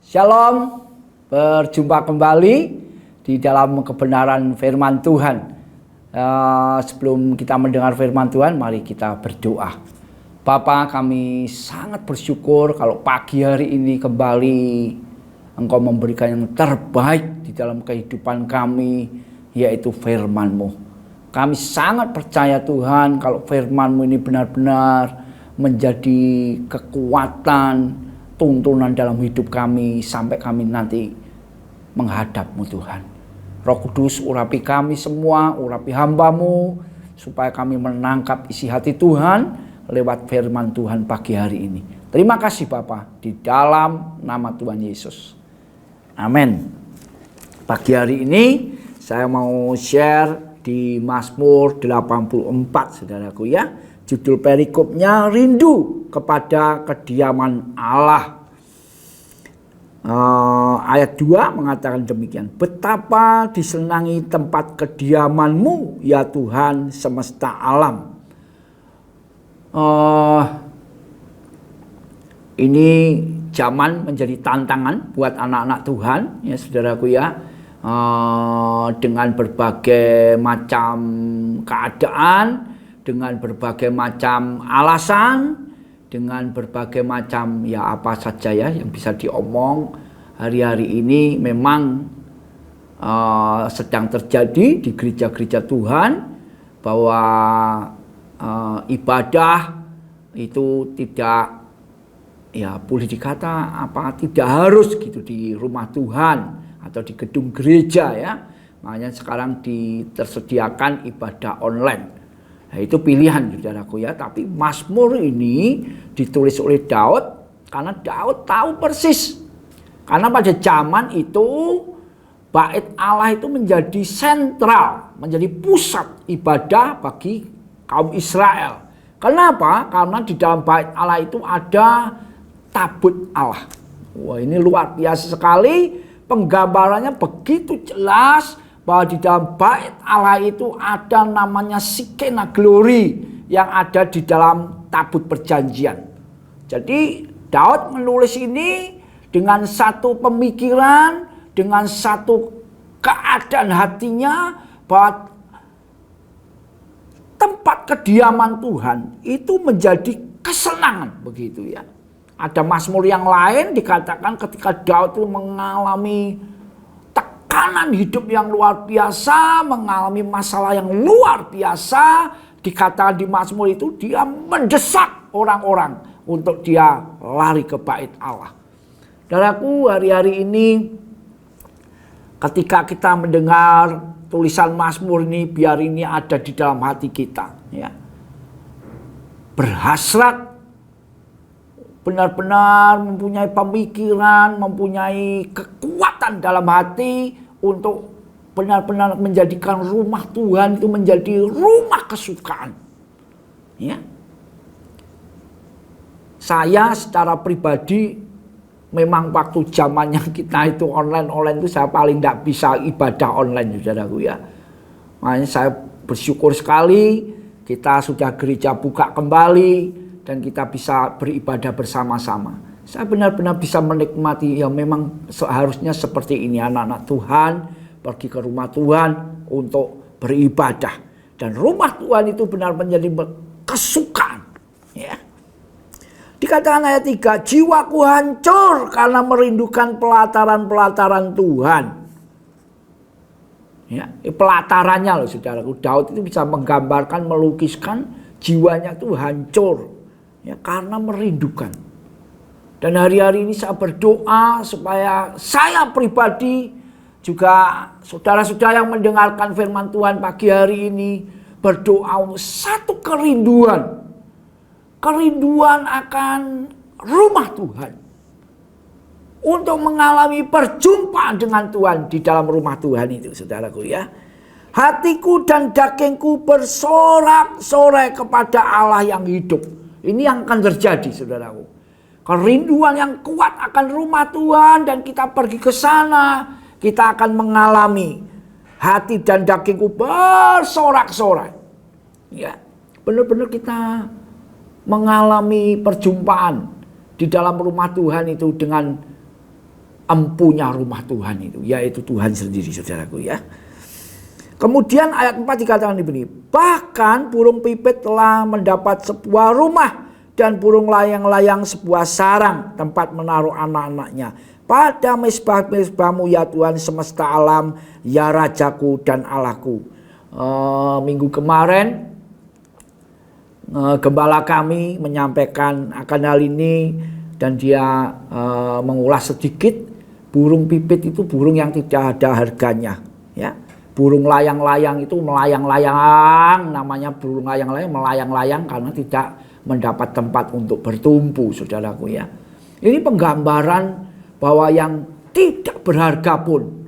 Shalom, berjumpa kembali di dalam kebenaran firman Tuhan. Sebelum kita mendengar firman Tuhan, mari kita berdoa. Bapa, kami sangat bersyukur kalau pagi hari ini kembali Engkau memberikan yang terbaik di dalam kehidupan kami, yaitu firman-Mu. Kami sangat percaya Tuhan kalau firman-Mu ini benar-benar menjadi kekuatan, tuntunan dalam hidup kami sampai kami nanti menghadap-Mu Tuhan. Roh Kudus, urapi kami semua, urapi hamba-Mu supaya kami menangkap isi hati Tuhan lewat firman Tuhan pagi hari ini. Terima kasih Bapa, di dalam nama Tuhan Yesus. Amin. Pagi hari ini saya mau share di Mazmur 84, saudaraku ya. Judul perikopnya rindu kepada kediaman Allah. Ayat 2 mengatakan demikian. Betapa disenangi tempat kediaman-Mu ya Tuhan semesta alam. Ini zaman menjadi tantangan buat anak-anak Tuhan ya saudaraku ya. Dengan berbagai macam keadaan, dengan berbagai macam alasan, dengan berbagai macam ya apa saja ya yang bisa diomong hari-hari ini memang sedang terjadi di gereja-gereja Tuhan, bahwa ibadah itu tidak ya boleh dikata tidak harus gitu di rumah Tuhan atau di gedung gereja ya. Makanya sekarang tersediakan ibadah online. Nah, itu pilihan saudaraku ya. Tapi Mazmur ini ditulis oleh Daud karena Daud tahu persis. Karena pada zaman itu Bait Allah itu menjadi sentral, menjadi pusat ibadah bagi kaum Israel. Kenapa? Karena di dalam Bait Allah itu ada tabut Allah. Wah, ini luar biasa sekali. Penggambarannya begitu jelas bahwa di dalam Bait Allah itu ada namanya Shekinah Glory yang ada di dalam tabut perjanjian. Jadi Daud menulis ini dengan satu pemikiran, dengan satu keadaan hatinya bahwa tempat kediaman Tuhan itu menjadi kesenangan begitu ya. Ada Mazmur yang lain dikatakan ketika Daud itu mengalami tekanan hidup yang luar biasa, mengalami masalah yang luar biasa, dikatakan di Mazmur itu dia mendesak orang-orang untuk dia lari ke Bait Allah. Saudaraku, hari-hari ini ketika kita mendengar tulisan Mazmur ini, biar ini ada di dalam hati kita ya. Berhasrat, benar-benar mempunyai pemikiran, mempunyai kekuatan dalam hati untuk benar-benar menjadikan rumah Tuhan itu menjadi rumah kesukaan. Ya. Saya secara pribadi memang waktu zamannya kita itu online itu saya paling tidak bisa ibadah online saudaraku ya. Makanya saya bersyukur sekali kita sudah gereja buka kembali dan kita bisa beribadah bersama-sama. Saya benar-benar bisa menikmati ya, memang seharusnya seperti ini anak-anak Tuhan pergi ke rumah Tuhan untuk beribadah. Dan rumah Tuhan itu benar menjadi kesukaan. Ya. Dikatakan ayat 3, jiwaku hancur karena merindukan pelataran-pelataran Tuhan. Ya, pelatarannya loh saudaraku. Daud itu bisa menggambarkan, melukiskan jiwanya itu hancur. Ya, karena merindukan. Dan hari-hari ini saya berdoa supaya saya pribadi juga saudara-saudara yang mendengarkan firman Tuhan pagi hari ini berdoa untuk satu kerinduan. Kerinduan akan rumah Tuhan. Untuk mengalami perjumpaan dengan Tuhan di dalam rumah Tuhan itu saudaraku ya. Hatiku dan dagingku bersorak-sorai kepada Allah yang hidup. Ini yang akan terjadi saudaraku. Kerinduan yang kuat akan rumah Tuhan dan kita pergi ke sana. Kita akan mengalami hati dan dagingku bersorak-sorai. Ya, benar-benar kita mengalami perjumpaan di dalam rumah Tuhan itu dengan empunya rumah Tuhan itu, yaitu Tuhan sendiri, saudaraku ya. Kemudian ayat 4 dikatakan begini, bahkan burung pipit telah mendapat sebuah rumah dan burung layang-layang sebuah sarang tempat menaruh anak-anaknya. Pada mezbah-mezbahmu ya Tuhan semesta alam, ya Rajaku dan Allahku. Minggu kemarin gembala kami menyampaikan akan hal ini dan dia mengulas sedikit. Burung pipit itu burung yang tidak ada harganya, ya. Burung layang-layang itu melayang-layang, namanya burung layang-layang, melayang-layang karena tidak mendapat tempat untuk bertumpu, saudaraku ya. Ini penggambaran bahwa yang tidak berharga pun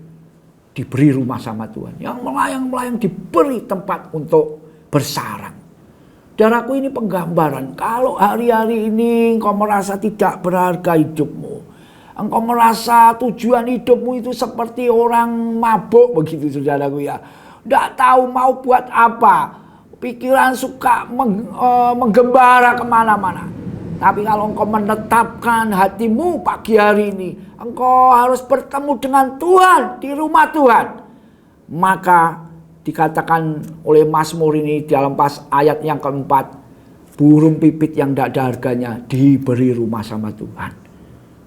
diberi rumah sama Tuhan. Yang melayang-melayang diberi tempat untuk bersarang. Saudaraku, ini penggambaran kalau hari-hari ini engkau merasa tidak berharga hidupmu, engkau merasa tujuan hidupmu itu seperti orang mabuk begitu, saudaraku ya. Tidak tahu mau buat apa. Pikiran suka menggembara kemana-mana. Tapi kalau engkau menetapkan hatimu pagi hari ini, engkau harus bertemu dengan Tuhan di rumah Tuhan. Maka dikatakan oleh Mazmur ini dalam pas ayat yang keempat, burung pipit yang tidak ada harganya diberi rumah sama Tuhan.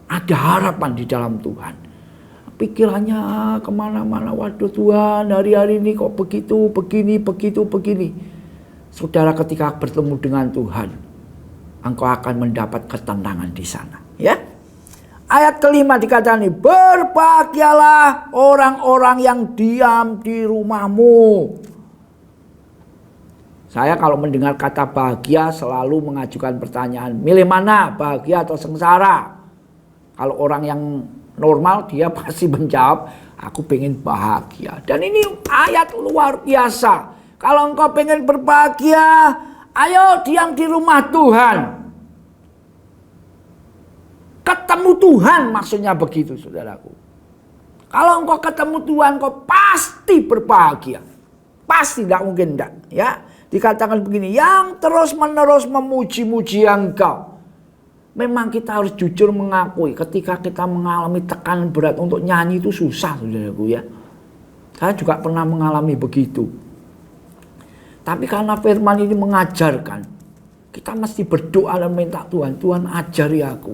Ada harapan di dalam Tuhan. Pikirannya kemana-mana, waduh Tuhan hari-hari ini kok begitu, begini, begitu, begini. Saudara, ketika bertemu dengan Tuhan, engkau akan mendapat ketenangan di sana. Ya. Ayat kelima dikatakan, berbahagialah orang-orang yang diam di rumahmu. Saya kalau mendengar kata bahagia selalu mengajukan pertanyaan, milih mana, bahagia atau sengsara? Kalau orang yang normal dia pasti menjawab, aku pengen bahagia. Dan ini ayat luar biasa. Kalau engkau pengen berbahagia, ayo diam di rumah Tuhan. Ketemu Tuhan maksudnya begitu, saudaraku. Kalau engkau ketemu Tuhan, engkau pasti berbahagia. Pasti, tidak mungkin tidak. Ya, dikatakan begini, yang terus-menerus memuji-muji engkau. Memang kita harus jujur mengakui ketika kita mengalami tekanan berat untuk nyanyi itu susah, saudaraku ya. Saya juga pernah mengalami begitu. Tapi karena firman ini mengajarkan, kita mesti berdoa dan minta Tuhan, Tuhan ajari aku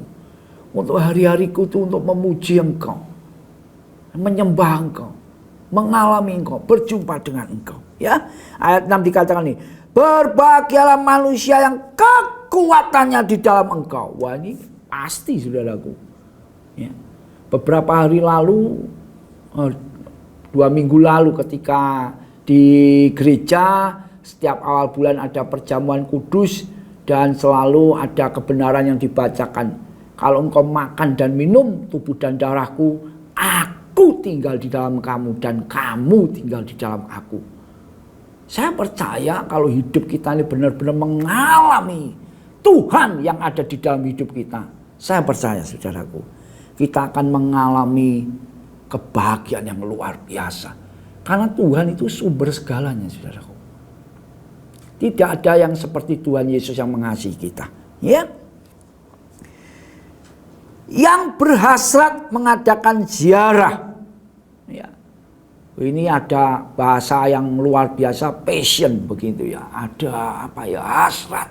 untuk hari-hariku itu untuk memuji Engkau, menyembah Engkau, mengalami Engkau, berjumpa dengan Engkau. Ya, ayat 6 dikatakan ini, berbahagialah manusia yang kekuatannya di dalam Engkau. Wah, ini pasti, saudaraku. Ya. Beberapa hari lalu, 2 minggu lalu ketika di gereja setiap awal bulan ada perjamuan kudus dan selalu ada kebenaran yang dibacakan. Kalau engkau makan dan minum tubuh dan darahku, aku tinggal di dalam kamu dan kamu tinggal di dalam aku. Saya percaya kalau hidup kita ini benar-benar mengalami Tuhan yang ada di dalam hidup kita. Saya percaya, saudaraku, kita akan mengalami kebahagiaan yang luar biasa. Karena Tuhan itu sumber segalanya, saudaraku. Tidak ada yang seperti Tuhan Yesus yang mengasihi kita. Ya. Yang berhasrat mengadakan ziarah. Ya. Ini ada bahasa yang luar biasa, passion begitu ya. Ada apa ya, hasrat.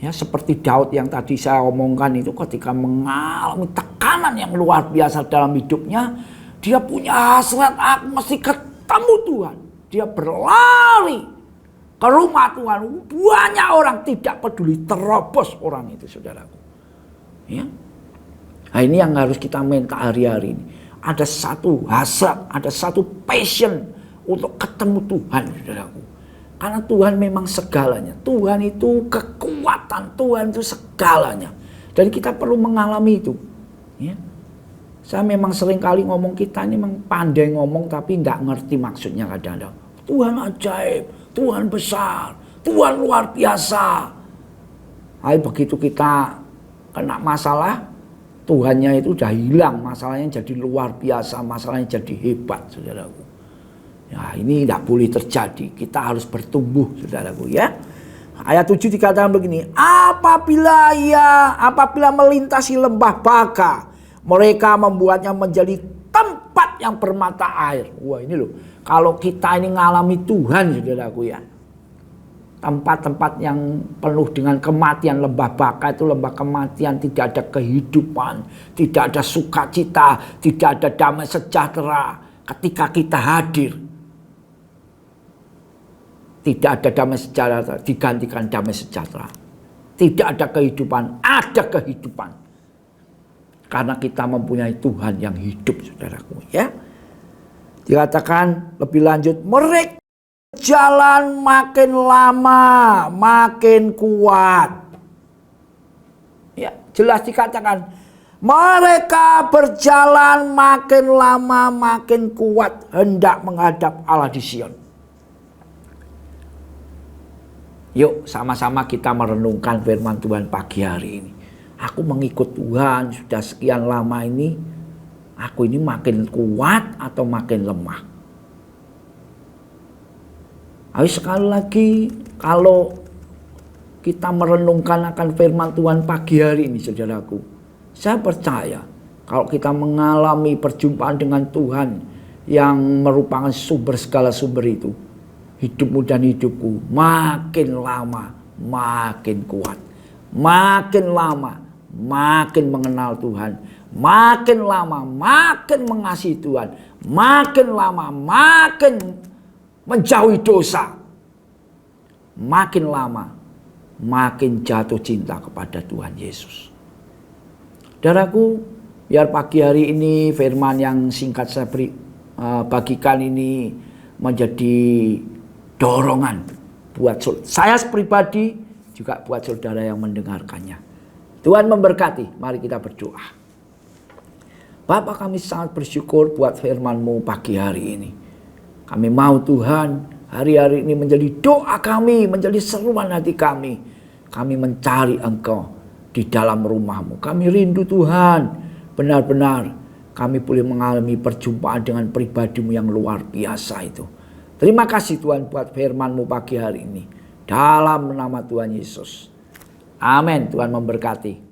Ya, seperti Daud yang tadi saya omongkan itu, ketika mengalami tekanan yang luar biasa dalam hidupnya, dia punya hasrat, aku mesti ketemu Tuhan. Dia berlari ke rumah Tuhan. Banyak orang, tidak peduli, terobos orang itu, saudaraku. Ya. Nah, ini yang harus kita minta hari-hari ini. Ada satu hasrat, ada satu passion untuk ketemu Tuhan, saudaraku. Karena Tuhan memang segalanya. Tuhan itu kekuatan, Tuhan itu segalanya. Dan kita perlu mengalami itu. Ya. Saya memang sering kali ngomong, kita ini memang pandai ngomong tapi nggak ngerti maksudnya kadang-kadang. Tuhan ajaib, Tuhan besar, Tuhan luar biasa. Tapi begitu kita kena masalah, Tuhannya itu udah hilang, masalahnya jadi luar biasa, masalahnya jadi hebat, saudaraku. Ya, ini tidak boleh terjadi. Kita harus bertumbuh, saudaraku ya. Ayat 7 dikatakan begini, apabila melintasi lembah Baka, Mereka membuatnya menjadi tempat yang bermata air. Wah ini loh, kalau kita ini ngalami Tuhan saudaraku ya. Tempat-tempat yang penuh dengan kematian, lembah baka itu lembah kematian, tidak ada kehidupan, tidak ada sukacita, tidak ada damai sejahtera ketika kita hadir. Tidak ada damai sejahtera, digantikan damai sejahtera. Tidak ada kehidupan, ada kehidupan. Karena kita mempunyai Tuhan yang hidup saudaraku ya. Dikatakan lebih lanjut, mereka jalan makin lama, makin kuat. Ya, jelas dikatakan mereka berjalan makin lama, makin kuat hendak menghadap Allah di Sion. Yuk sama-sama kita merenungkan firman Tuhan pagi hari ini. Aku mengikut Tuhan sudah sekian lama ini. Aku ini makin kuat atau makin lemah? Ayo sekali lagi, kalau kita merenungkan akan firman Tuhan pagi hari ini saudaraku, saya percaya kalau kita mengalami perjumpaan dengan Tuhan yang merupakan sumber segala sumber itu, hidupmu dan hidupku makin lama makin kuat, makin lama makin mengenal Tuhan, makin lama makin mengasihi Tuhan, makin lama makin menjauhi dosa, makin lama makin jatuh cinta kepada Tuhan Yesus. Saudaraku, biar pagi hari ini firman yang singkat saya bagikan ini menjadi dorongan buat saya pribadi, juga buat saudara yang mendengarkannya. Tuhan memberkati, mari kita berdoa. Bapa, kami sangat bersyukur buat firman-Mu pagi hari ini. Kami mau Tuhan hari-hari ini menjadi doa kami, menjadi seruan hati kami. Kami mencari Engkau di dalam rumah-Mu. Kami rindu Tuhan, benar-benar kami boleh mengalami perjumpaan dengan pribadi-Mu yang luar biasa itu. Terima kasih Tuhan buat firman-Mu pagi hari ini. Dalam nama Tuhan Yesus. Amin. Tuhan memberkati.